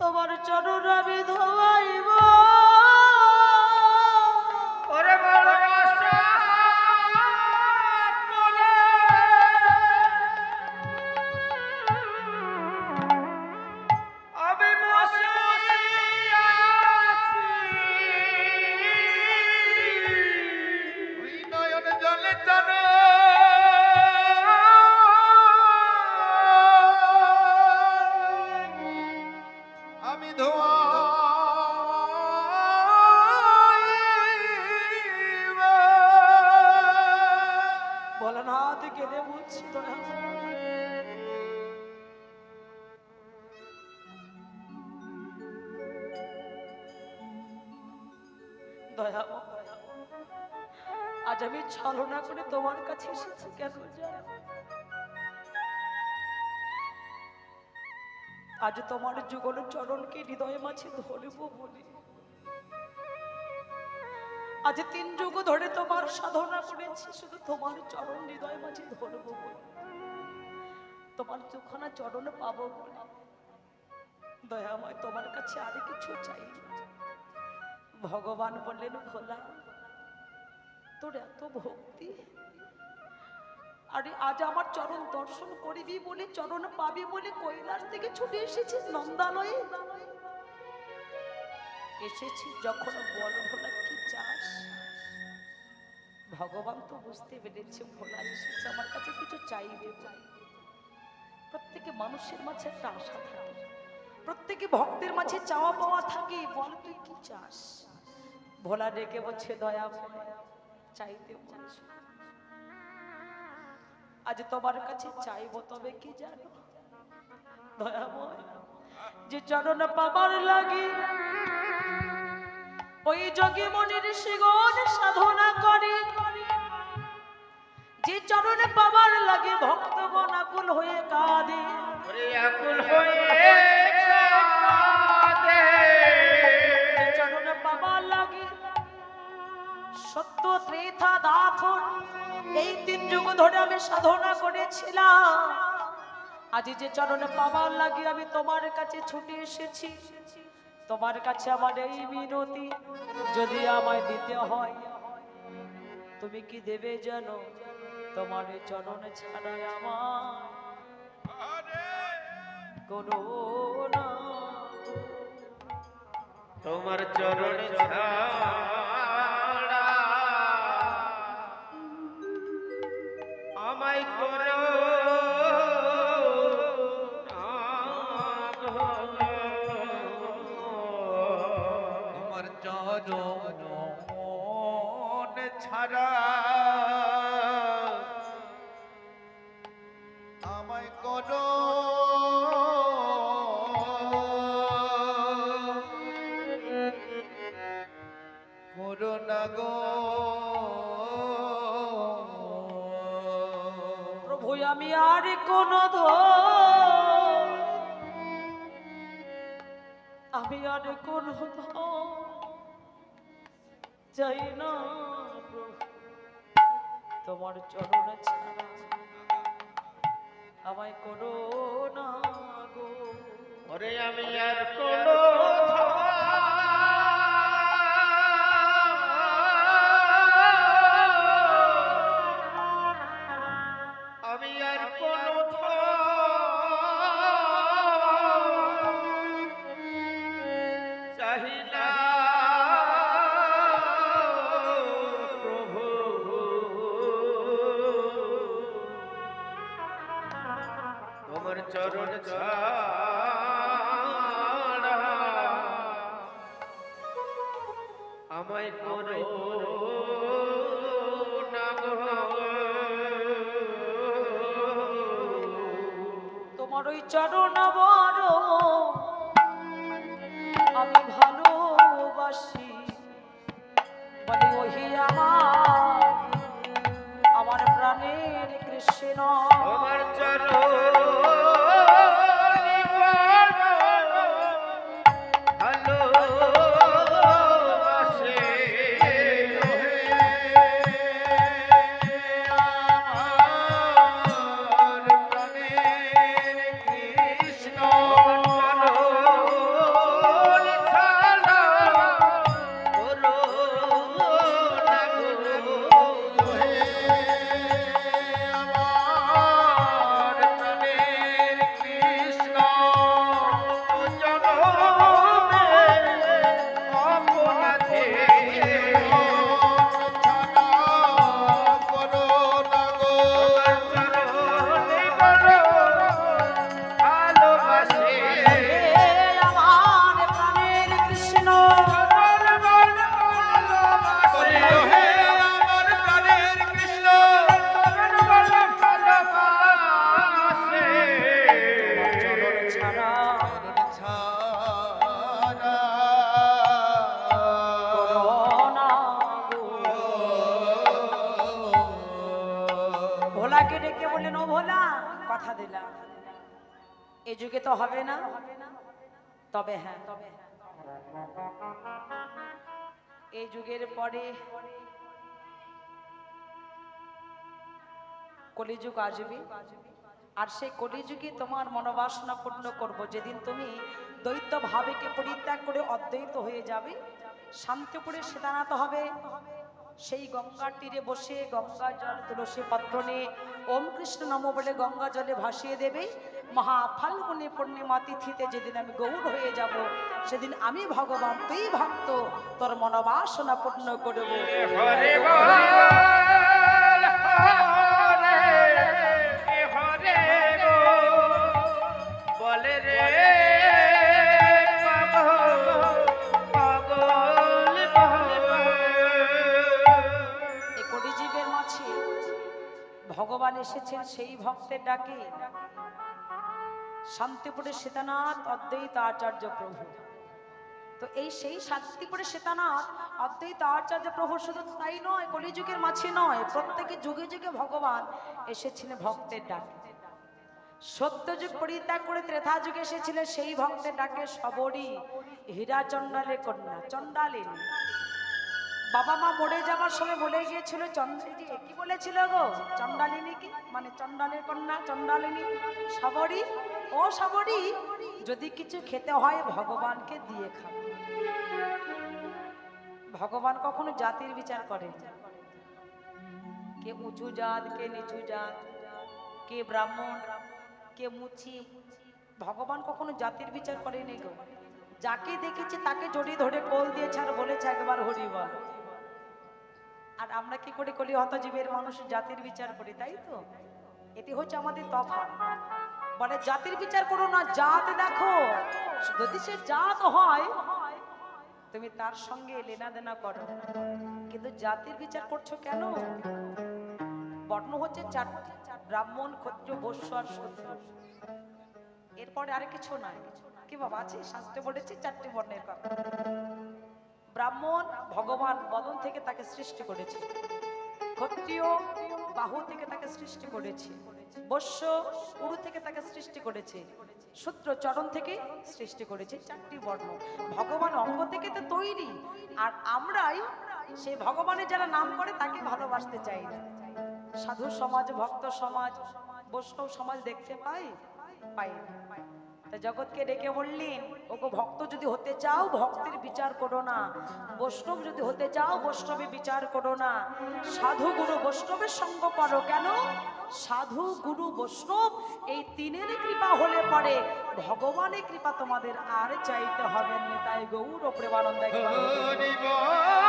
তোমার চরণ আমি ধোয়াইব ওরে বড় আশা করে আমি বসে আছি ওই নয়ন জলে টানো আমি ধোয়া ভোলানাথ কেঁদে বলছি দয়া দয়া আজ আমি ছলনা করে তোমার কাছে এসেছি কেন জানো? আজ তোমার যুগল চরণকে হৃদয়ে মাঝে ধরব বলি আজ 3 যুগ ধরে তোমার সাধনা করেছি শুধু তোমার চরণ হৃদয় মাঝে ধরব বলি তোমার দুখানা চরণ পাবো বলি দয়াময় তোমার কাছে আর কিছু চাই না। ভগবান বললেন ভোলা তোর এত ভক্তি আরে আজ আমার চরণ দর্শন করিবি বলে চরণ পাবি বলে কৈলাস থেকে ছুটে এসেছি নন্দালয়ে এসেছি যখন বল ভোলা কি চাস ভগবান তো বুঝতে পেরেছে ভোলা এসেছে আমার কাছে কিছু চাইবে প্রত্যেকে মানুষের মাঝে একটা আশা থাকে প্রত্যেকে ভক্তের মাঝে চাওয়া পাওয়া থাকে বল তুই কি চাস ভোলা ডেকে বলছে দয়া চাইতে বলছো আজ তোমার কাছে চাইবো তবে কি জানো দয়াময় যে চরণ পাবার লাগে ওই যোগী মনির শিগণ সাধনা করে যে চরণ পাবার লাগে ভক্তগণ আকুল হয়ে কাঁদে ওরে আকুল হয়ে কাঁদে যে চরণ পাবার লাগে সত্য ত্রেতা দাপন এই 3 যুগ ধরে আমি সাধনা করেছিলাম আজ যে চরণে পাবার লাগে আমি তোমার কাছে ছুটে এসেছি তোমার কাছে আমার এই মিনতি যদি আমায় দিতে হয় তুমি কি দেবে জানো তোমার এই চরণ ছাড়া আমার কোনো না তোমার চরণ ছাড়া আমায় করো তোমার চরণ ছাড়া আমায় করো করুণা গো প্রভু আমি আর কোন আমি আর কোন চাই না প্রভু তোমার চরণ ছাড়া আমায় করো না গো ওরে আমি আর কোনো আমি আর কোনো চাহি না প্রভু তোমার চরণ ছাড়া আমায় করো না গো তোমার ওই চরণ বড় আমি ভালোবাসি বলে ওহি আমার প্রাণের কৃষ্ণ তোমার চরণ ভালোবাসে আমার প্রাণের কৃষ্ণ কথা দিলাম এই যুগে তো হবে না, তবে হ্যাঁ এই যুগের পরে কলিযুগ আসবে, আর সেই কলিযুগে তোমার মনোবাসনা পূর্ণ করব। যেদিন তুমি দ্বৈত ভাবেকে পরিত্যাগ করে অদ্বৈত হয়ে যাবে, শান্তিপুরে সীতানাথ হবে, সেই গঙ্গার তীরে বসে গঙ্গা জল তুলসী পত্র নিয়ে ওম কৃষ্ণ নম বলে গঙ্গা জলে ভাসিয়ে দেবে। মহা ফাল্গুনী পূর্ণিমা তিথিতে যেদিন আমি গৌর হয়ে যাব, সেদিন আমি ভগবান, তুই ভক্ত, তোর মনোবাসনা পূর্ণ করব। হরে বল হরে বলে রে পাগল এই কলিযুগের মাঝে ভগবান এসেছেন সেই ভক্তের ডাকে। শান্তিপুরে সীতানাথ অদ্বৈত আচার্য প্রভু, তো এই সেই শান্তিপুরে সীতানাথ অদ্বৈত আচার্য প্রভু শুধু তাই নয়, কলিযুগের মাঝে নয়, প্রত্যেকে যুগে যুগে ভগবান এসেছিলেন ভক্তের ডাকে। সত্যযুগ পরিত্যাগ করে ত্রেতা যুগে এসেছিলেন সেই ভক্তের ডাকে সবরী হীরা চণ্ডালের কন্যা চণ্ডালিনী। বাবা মা মরে যাবার সময় বলে গিয়েছিল, চন্দ্রজি কি বলেছিল গো, চণ্ডালিনী কি মানে চণ্ডালের কন্যা চণ্ডালিনী, সবরী ও সবরী, যদি কিছু খেতে হয় ভগবানকে দিয়ে খাও। ভগবান কখনো জাতির বিচার করে না, কে উঁচু জাত কে নিচু জাত, কে ব্রাহ্মণ কে মুচি, ভগবান কখনো জাতির বিচার করেনি গো। যাকে দেখেছে তাকে জড়িয়ে ধরে কোল দিয়েছে আর বলেছে একবার হরি বল। আর আমরা কি করে কলি হতজীবের মানুষ জাতির বিচার করি, তাই তো? এটি হচ্ছে আমাদের তফাৎ। বলে জাতির বিচার করো না, জাত দেখো, যদি সে জাত হয় তুমি তার সঙ্গে লেনা দেনা করো, কিন্তু জাতির বিচার করছো কেন? বর্ণ হচ্ছে চারটি, ব্রাহ্মণ ক্ষত্রিয় বৈশ্য আর শূদ্র, এরপরে আর কিছু নাই। কি বাবা আছে শাস্ত্রে বলেছে চারটি বর্ণের কথা। ব্রাহ্মণ ভগবান বদন থেকে তাকে সৃষ্টি করেছে, ক্ষত্রিয় বাহু থেকে তাকে সৃষ্টি করেছে, বৈশ্য উরু থেকে তাকে সৃষ্টি করেছে, শূদ্র চরণ থেকে সৃষ্টি করেছে। চারটি বর্ণ ভগবান অঙ্গ থেকে তো তৈরি, আর আমরাই সেই ভগবানের যারা নাম করে তাকে ভালোবাসতে চাই না। সাধু সমাজ, ভক্ত সমাজ, বৈষ্ণব সমাজ দেখতে পাই না। তা জগৎকে ডেকে বললেন, ওগো ভক্ত যদি হতে চাও ভক্তের বিচার করো না, বৈষ্ণব যদি হতে চাও বৈষ্ণবের বিচার করো না, সাধু গুরু বৈষ্ণবের সঙ্গ করো। কেন? সাধু গুরু বৈষ্ণব এই তিনের কৃপা হলে পরে ভগবানের কৃপা তোমাদের আর চাইতে হবে না। তাই গৌর প্রেমানন্দে হরি বল